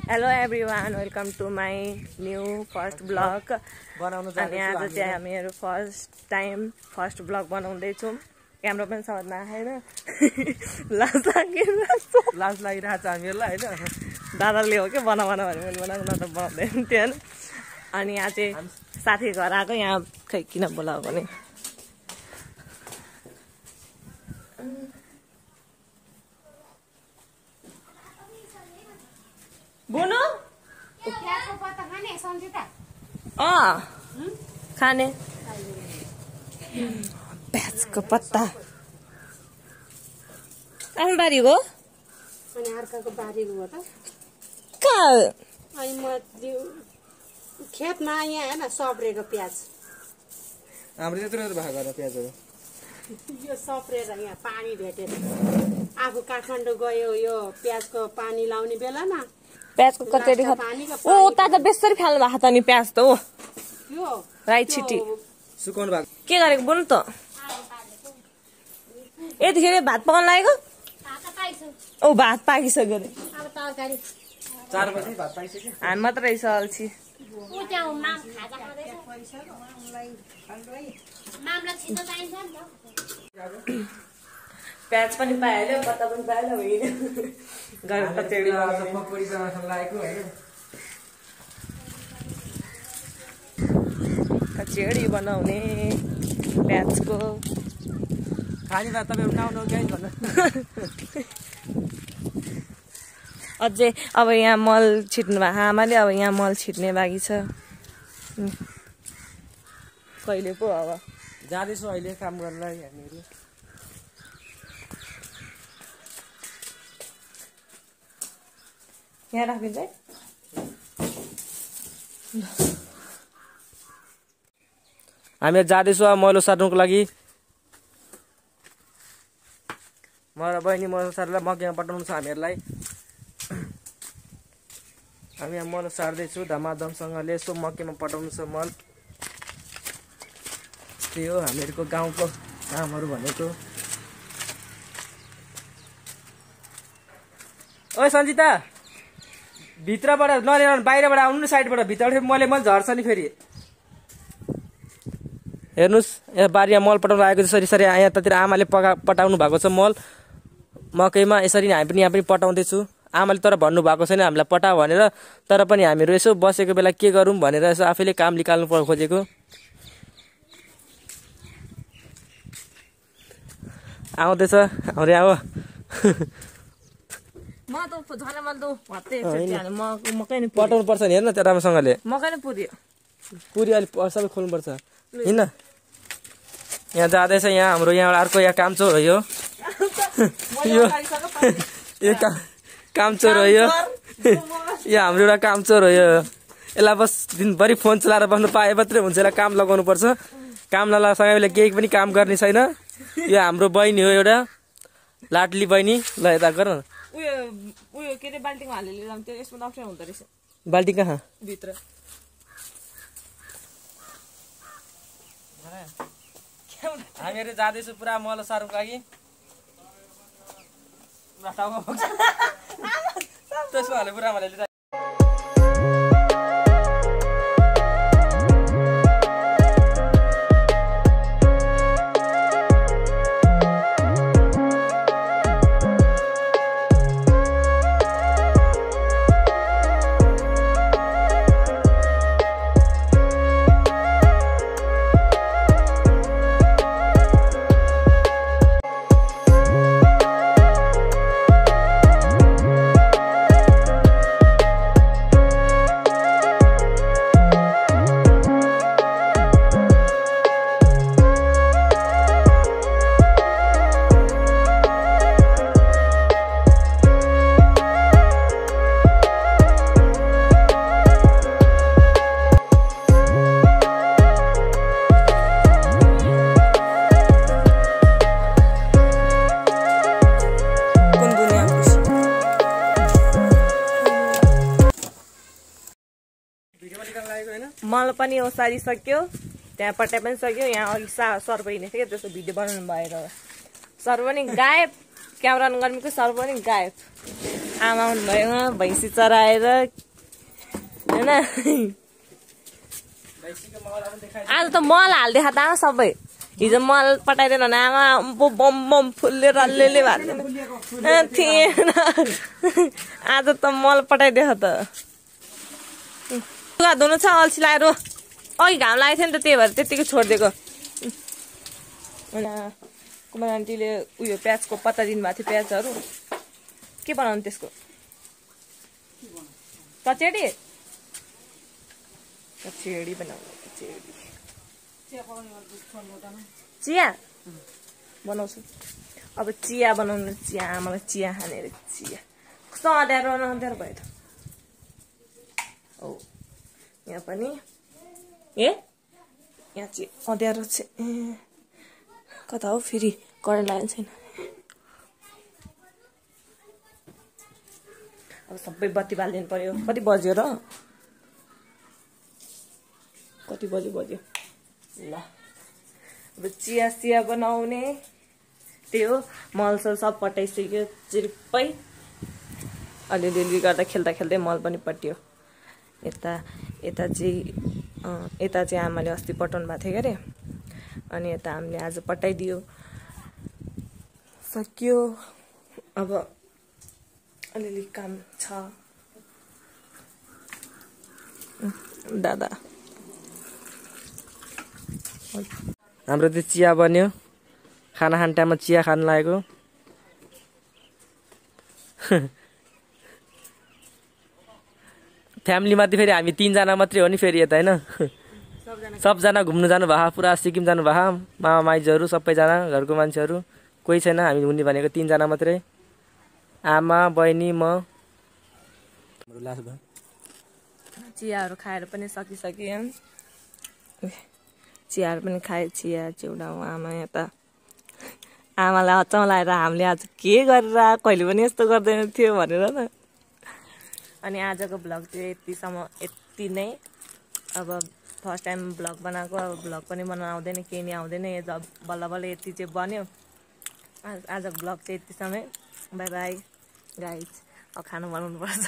Hello everyone, welcome to my new first vlog. अनि आज चाहिँ हामीहरु फर्स्ट टाइम फर्स्ट vlog बनाउँदै छौं। क्यामेरा पनि साथमा हैन। लाज लागिरहेछ हामीहरुलाई हैन। दादाले हो के बना भने मैले बनाएको न त बनाउँदैन थिएन। अनि आज चाहिँ साथी घर आको यहाँ खै किन बोलायो भने बुनु प्याजको पत्ता खाने सन्जिता खाने प्याजको पत्ता आफ्नो बारी हो अनि अर्काको बारी हो त कहाँ अनि म खेतमा यहाँ हैन सप्रेको प्याज हाम्रो त्यत्रो भएको र प्याजहरु यो सप्रेर यहाँ पानी भेटेर आफू काठमाडौँ गयो यो प्याजको पानी लाउने बेलामा प्याजको कचेरी ओ ता त बेसरी फाल्नु भएको त नि प्याज त हो यो राई छिटी सुकाउनु भएको के गरेको बुनु त यतिखेर भात पकाउन लागेको ओ भात पाकिसक्यो रे अब तरकारी 4 बजे भात पाइसक्यो हामी मात्र रहेछ अल्छी प्याज पनि पाइहाल्यो पत्ता पनि पाइहाल्यो होइन गएर कचेडी पकौडी बनाउन लागेको हैन कचेडी बनाउने प्याजको खाने भात तपाईहरु उठाउनु गाइस भन्नु अझै अब यहाँ मल छिट्नु भएको आमाले अब यहाँ मल छिट्ने बाँकी छ कहिले पो अब जाँदैछु अहिले काम गर्नलाई हामीहरु यहाँ राखिन्छ है हामी जाँदैछु मैलो सार्नुको लागि म र बहिनी मैलो सार्नलाई मकैमा पठाउनु छ हामीहरुलाई हामी यहाँ मल सार्दैछु धमाधमसँगले यसो मकैमा पठाउनु छ मल त्यही हो हामीहरुको गाउँको कामहरु भनेको ओइ सन्जिता भित्रबाट नरेर बाहिरबाट आउनु न साइडबाट भित्रबाट मैले झर्छ नि फेरि हेर्नुस् यहाँ बारीमा मल पटाउन आएको यसरी यसरी यहाँ ततिर आमाले पटाउनु भएको छ मल मकैमा यसरी हामी पनि यहाँ पनि पटाउँदैछु आमाले तर भन्नु भएको छैन हामीलाई पटाऊ भनेर तर पनि हामीहरु यसो बसेको बेला के गरौँ भनेर यसो आफैले काम निकाल्नु खोजेको आउँदैछ हाम्रो आऊ म त झन् म त भत्ते मकै नि पटाउनु पर्छ नि हेर्न त्यो राम्रोसँगले मकै नि पुर्यो पुरी अलि सबै खोल्नु पर्छ हैन यहाँ जाँदैछ यहाँ हाम्रो यहाँ अर्को यहाँ कामचोर हो यो कामचोर हो यो हाम्रो एउटा कामचोर हो यो यसलाई बस दिनभरि फोन चलाएर बस्नु पाए मात्रै हुन्छ यसलाई काम लगाउनु पर्छ काम नलासँगैले केही पनि काम गर्ने छैन यो हाम्रो बहिनी हो एउटा लाडली बहिनी ल यता गर न उयो के रे बाल्टीमा हालेर ल्याउँ त्यो यसमा अप्ठ्यारो हुँदो रहेछ बाल्टी कहाँ भित्र हामीहरु जाँदैछु पुरा मल सार्नुको लागि त्यसो हाले पुरा मैले मल पनि ओसारिसक्यो त्यहाँ पट्टा पनि सक्यो यहाँ अघि सर पनि हिँडेको थियो त्यसको भिडियो बनाउनु भएर सर पनि गायब क्यामेरा गर्मीको सर पनि गायब आमा हुनुभयो भैँसी चराएर होइन आज त मल हालिदिएको त आमा सबै हिजो मल पठाइदिएन भने आमा बम बम फुलेर अलिअलि भएको थिएन आज त मल पठाइदिएको त लुगा धुनु छ अल्छी लगाएर अघि घाम लागेको थियो नि त त्यही भएर त्यतिकै छोडिदिएको कुमार आन्टीले उयो प्याजको पत्ता दिनुभएको थियो प्याजहरू के बनाउनु त्यसको कचेडी कचेडी बनाउनु कचेडी चिया बनाउँछु अब चिया बनाउनु चिया आमालाई चिया खाने अरे चिया कस्तो अँध्यारो अँध्यारो भयो त ओ यहाँ पनि ए यहाँ चाहिँ अँध्यारो चाहिँ कता हो फेरि करेन्ट लागेको छैन अब सबै बत्ती बालिदिनु पर्यो कति बज्यो र कति बज्यो ल अब चिया सिया बनाउने त्यही हो मलसल सब पटाइसक्यो चिर्पै अलिअलि गर्दा खेल्दा खेल्दै मल पनि पट्यो यता चाहिँ आमाले अस्ति पटाउनु भएको थियो अरे अनि यता हामीले आज पटाइदियो सक्यो अब अलिअलि काम छ दादा हाम्रो त्यो चिया बन्यो खाना खाने टाइममा चिया खानु लागेको फ्यामिलीमा चाहिँ फेरि हामी 3 जना मात्रै हो नि फेरि यता होइन सबजना घुम्नु जानु भएको पुरा सिक्किम जानु भएको मामा माइजहरू सबैजना घरको मान्छेहरू कोही छैन हामी हुने भनेको 3 जना मात्रै आमा बहिनी म चियाहरू खाएर पनि सकिसक्यो चियाहरू पनि खायो चिया चिउडा आमा यता आमालाई अचाउँ लगाएर हामीले आज के गरेर कहिले पनि यस्तो गर्दैन थियो भनेर न अनि आजको भ्लग चाहिँ यति नै अब फर्स्ट टाइम भ्लग बनाएको अब भ्लग पनि बनाउनु आउँदैन केही नै आउँदैन बल्ल बल्ल यति चाहिँ बन्यो आज भ्लग चाहिँ यति समय बाई बाई गाइज अब खाना बनाउनु पर्छ